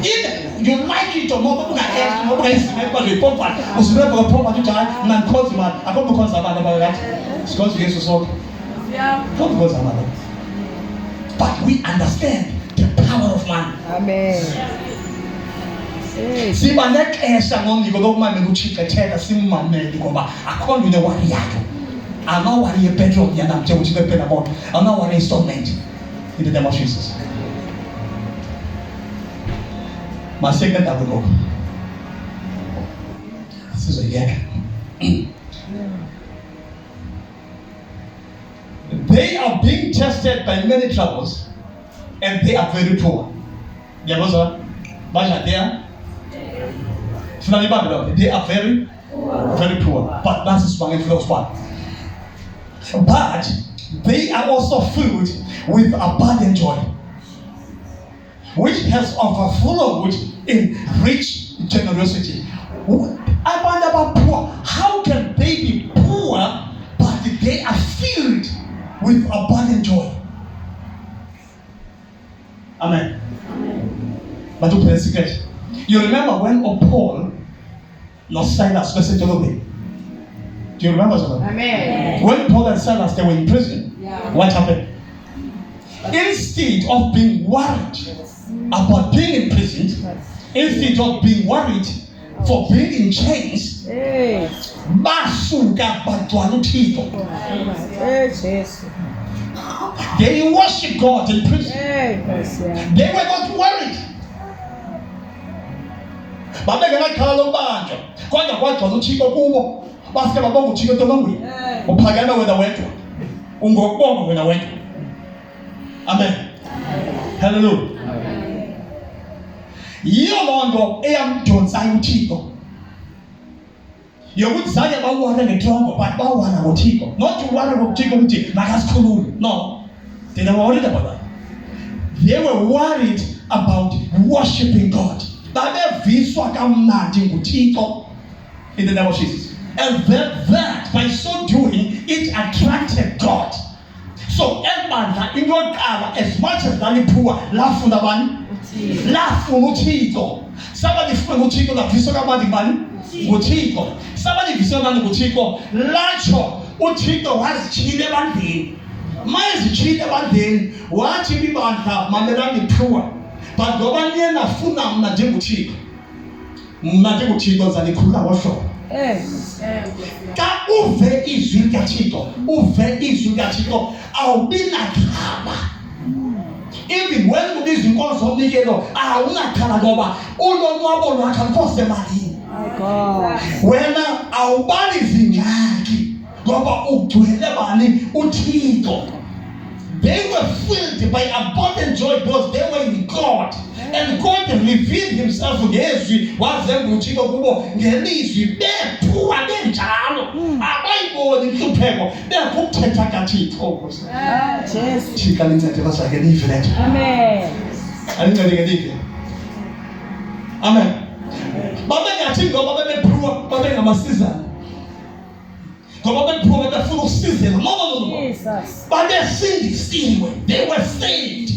If you like it or not, you can ask no place because you pop one. You should never pop one to try and cause man. I come because I'm about that. It's because you so. Yeah. Not because I'm about. But we understand the power of man. Amen. See, my neck is a non you go man who cheat a chair, a sim man, you go back. I call you the one yato. I'm not worried a bedroom, and I'm telling you about. I'm not worried installment in the name of Jesus. My second I will go. This is a year. They are being tested by many troubles, and they are very poor. They are they are very, very poor. But that's the one influence one. But they are also filled with abundant joy, which has overflowed in rich generosity. Abundant poor. How can they be poor, but they are filled with abundant joy? Amen. But to play a secret. You remember when Paul lost Silas message to the way? Do you remember something? Amen. When Paul and Silas they were in prison, what happened? Instead of being worried about being in prison, instead of being worried for being in chains, they worship God in prison. They were not worried. Babeka nakhala ubanja kodwa kwagcwala uThixo kubo bafike babonga uThixo entolongweni uphakeme wena wedwa ungokubonga wena wedwa. Amen. Hallelujah. Yiyo loo nto eyamdonsayo uThixo yokuthi zange bawuwane ngetrongo but bawana ngoThixo, not uwane ngoThixo ukuthi makasikhulule. No, they were worried about that. They were worried about worshiping God. In the name of Jesus. And that by so doing, it attracted God. So everyone in your car, as much as they poor, laugh on the man, laugh on Uchico. Somebody from Uchico, that is about the man, Uchico. Somebody is on Uchico, Lacho, Uchico has cheated one thing. Mine is cheated one thing. What you be about, Mamelani poor. But government na funa mnajengo chiko. Mnajengo chiko za nikula washo. Ka uve izuka chiko. Uve izuka chiko. Au bina kaba. Even when you is because of the yellow, una kalagoba. Ulo mwabo na kanfose mali. My God. When au bali zinyaki. Goba utwele bali utiko. They were filled by abundant joy because they were in God. And God revealed himself to Jesus. Was them Chico Kubo, Gelisi, they're poor, they're jalo. I go in two people, they're put Takati. Chica in the was like a different. Amen. I didn't get it. Amen. But then I think about the poor, but then I'm a season. God full of season. No. Jesus. But they sinned still. They were saved.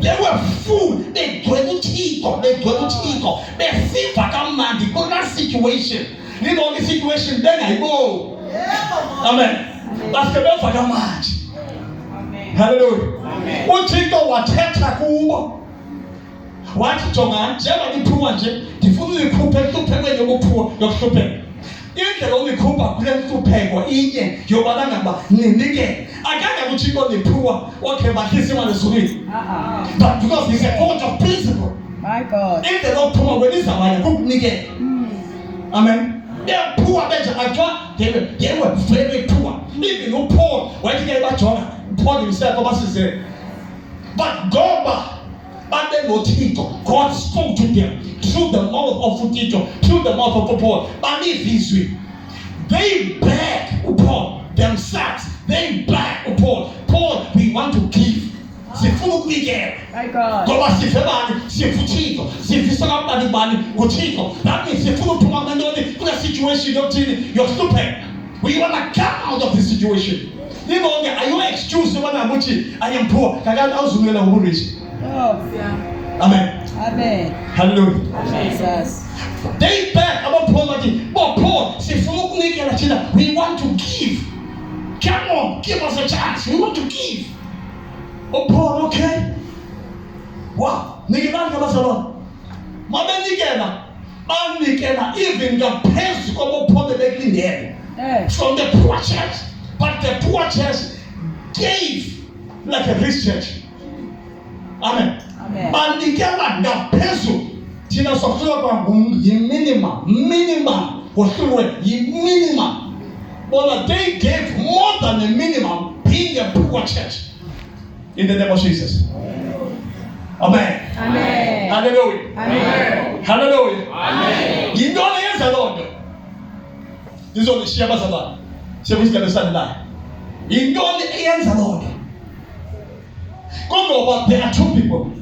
They were full. They dwell Chico. They see man the current situation. You know the situation, then I go. Amen. That's the best for the match. Hallelujah. What Chico what tetra kubo? What Jonga? Jema ni puanje. The food you cook to pay when you go poor. You're stupid. You can only cook up plenty to pay for eating. Your banana, nigga. I can't have chicken the poor. Okay, but this one is sweet. But because it's a point of principle. My God. If they don't poor, when this one, cook nigga. Amen. They are poor, they were very poor. Even no poor, why did they ever join? Poor himself, but God. But then God spoke to them through the mouth of Tito, through the mouth of Paul. But if this way, they beg upon themselves. They beg upon Paul. We want to give. C'est fou Miguel. My God. Comment c'est fait mal? C'est fou Tito. C'est fait ça comme des mal. Go Tito. That means c'est fou pour abandonner the situation. You're stupid. We want to come out of the situation. You know, are you excused when I'm I am poor? I got house when I'm rich. Oh, yeah. Amen. Amen. Hallelujah. Jesus. They back about poverty. But Paul says, we want to give. Come on, give us a chance. We want to give. Oh, Paul, okay. Wow. Nigga, give us a lot. Even the pence come upon the back in the air from the poor church. But the poor church gave like a rich church. Amen. But the pencil. Tina Sophia minimum was minimum. But they gave more than the minimum being a poor church. In the name of Jesus. Amen. Amen. Hallelujah. Amen. Hallelujah. Amen. You know the answer, Lord. This is what the Shia Basaba. So we can stand that. You know the answer, Lord. Come over, there are two people.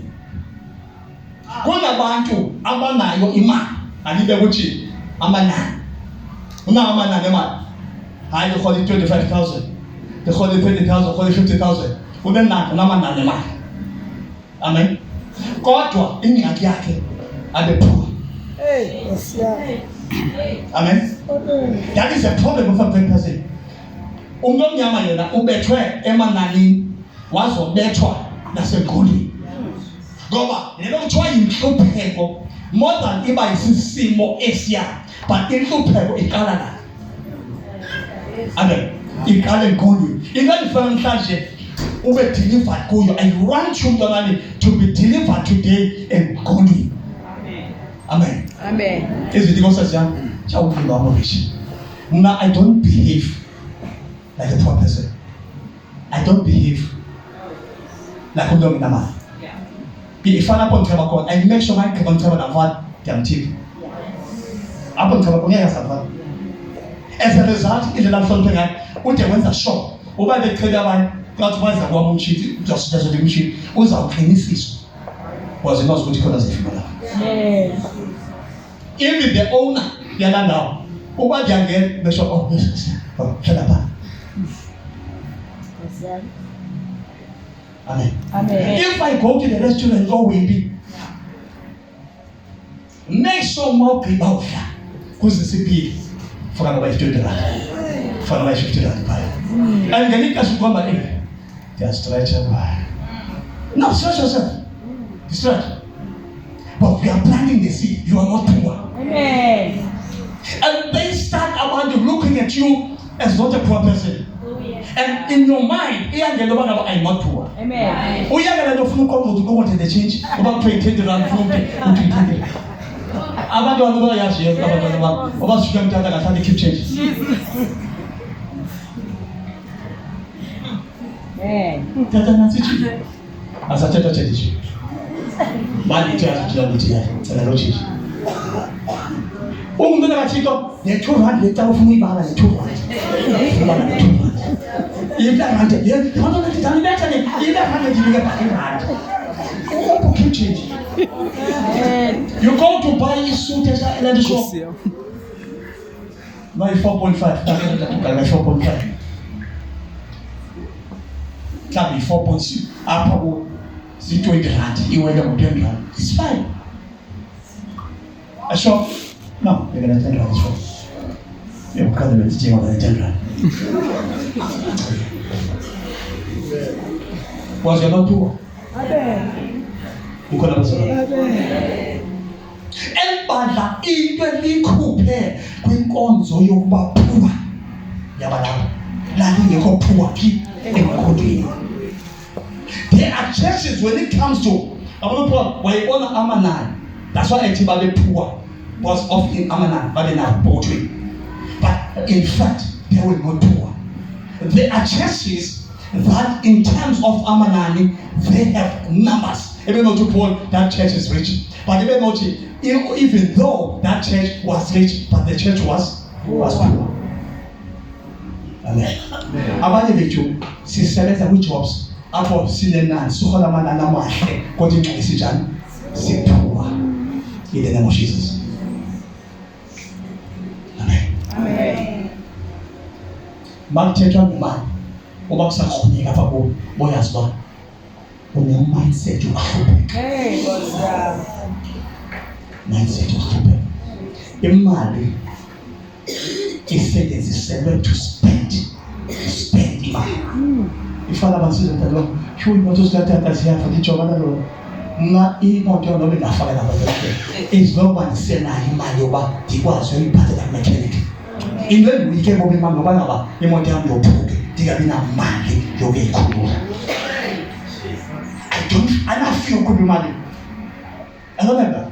Kuna bantu abana yo ima ani be wuchi amana una amana ne ma I you call it 25,000 they call it 20,000 call it 50,000 una na amana ne ma amen kodwa ingaki yake abephuma Yes, yeah. amen that is a problem with a person umnyama yena ubethwe emanani wazo bethwa nasegoli ngoba yena kuthiwa inhlupheko more than iba isisimo esiya but inhlupheko iqala la amen iqala engqondweni ingafana mhlanje ube delivered kuyo. I want you mntwanami to be delivered today engqondweni. Amen. Amen. Izinto inkosi yami chawuliwa amobishi mna I don't behave like a poor person. I don't behave like umuntu onginamali. Ifana hapo nitaba kwa I make sure my kama nitaba na vada yamthibi hapo nitaba kwa ngeke safa as a result ile la sonto ngani ude wenza sure uba beqhela abantu ngathi waza kwami umshiti uzasiza nje umshiti uzawuqinisisa waze nazo ukuthi khona zifuna Amen. Even the owner yala ndawo uba jangene besho oh hlala pha Amen. Amen. If I go to the restaurant, go with me. Make sure more people here. Because it's a big for another $50. For another $50. And then you can go back in. Just stretch your body. No, stretch yourself. Stretch. But we are planting the seed. You are not poor. Amen. And they start about looking at you as not a poor person. And in your mind, I'm not poor. Amen. Oh, yeah, I don't know to go to the change about paying around from about the other years, about to come to the keep change. Amen. As I tell you, money to have to and I don't change. Oh, no, I think the 200 from me, but the 200. You can't get it. You want to get it better. You can't get it. Keep changing. You go to buy a suit at the shop. Buy 4.5. Buy 4.5. Can be 4.6. Apple. See 20 rand. You went up 10 rand. It's fine. A shop. No, you're gonna 10 rand. You're going to teach on 10 rand. Was you not poor? Amen. You could have said Amen. Embala into elikhuphe kwinkonzo yokuba poor yabalabo lali ngekho poor ki enkondweni. There are churches when it comes to abantu wayibona amanani. That's why I think babe poor was of in amanani babe na poetry. But in fact they were not poor. There are churches that in terms of amanani they have numbers. Even though to Paul that church is rich, but even though even though that church was rich, but the church was poor. Amen. Abanye bethu sisebenza kwi jobs apho silenani sihola amanani amahle kodwa ingxaki sinjani siphuwa in the name of Jesus. Amen. Amen. Makuthethwa ngemali oba kusakhonyeka apha kubo boyazi uba une mindset yokuhlupheka. Hey, God. mindset uhluphe. Imali isetyenziselwe to spend imali. Ifana basize lo sho imoto sikathatha siyafa ngijobana lo mna imoto yona ngafaka lapha izoba nisenayo imali yoba ndikwazi uyiphathela mechanic. Into engiyike bobe mama ngoba ngaba imoto yami yophuke ndingabi namali yokuyikhulula. I don't feel good imali. I remember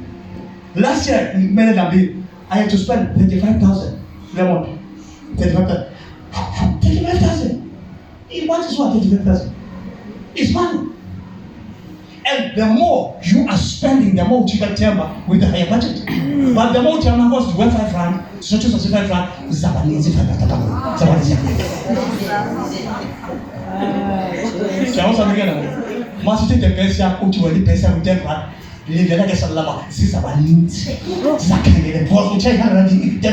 last year I had to spend 35,000 lemon. 35,000. What is what 35,000? It's money. And the more you are spending, the more you get timber with the higher budget. But the more you are going to work 5 rand, so choose 5 rand, Zabanizi 5 Zabanizi. Must take the best out to the best with 10 rand. Leave the legacy of Lama. Zabanizi. Zakani, the boss will take 10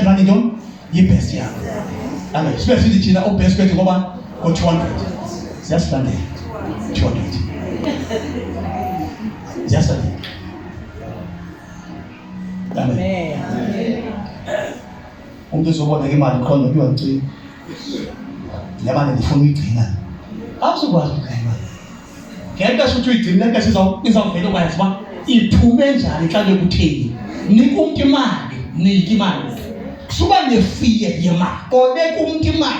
rand. You best, yeah. And especially the China open space to go on or 200. Just one day. 200. Just a day. Amen. This is what I man call you on to. Never the phone with me. I'm so glad you came. Can't just treat him like this is all fellow by his one. If 2 men are the kind of routine. Nikimani. Suba ne fear yema. Or they kumtima.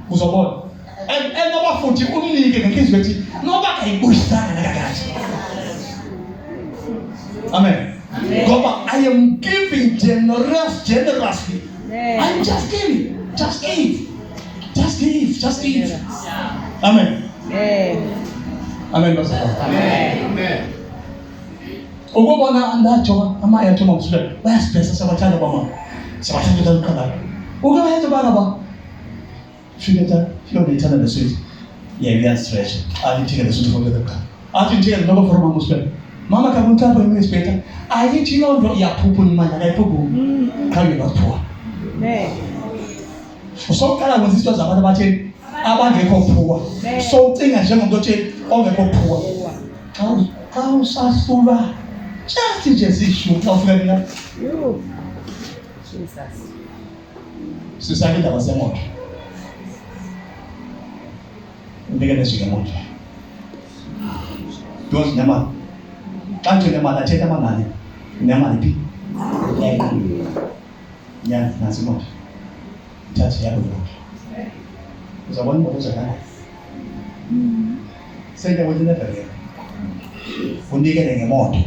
Who's a boy. And number 40 only can kiss with it. Nobody can push that and Amen. God, I am giving generously. I'm just giving. Just give. Amen. Amen. Amen. Ogobona andacho amaya to mumsule. Where's pesa sabatana bama? Sabatana to kana. Ogo heto bana ba. Figata, you need to tell the sweet. Yeah, we are stretched. I didn't take the suit for the car. I didn't take a number for Muslim. Mama Kabuta for me, better. I didn't know your poop in my life. How you not poor? For some kind of sisters about it, about the poor. Something as young as all the poor. How Sasura? Just issue of them. Jesus. Society that was a month. Mbega siku moja. Dozi nyama. Kanto nyama na cheta manani. Nyama ni pi. Ya, nasema. Tatu yako ndio. Uzaboni mmoja kana. Sasa ndio wajina tarehe. Fundike nenge moto.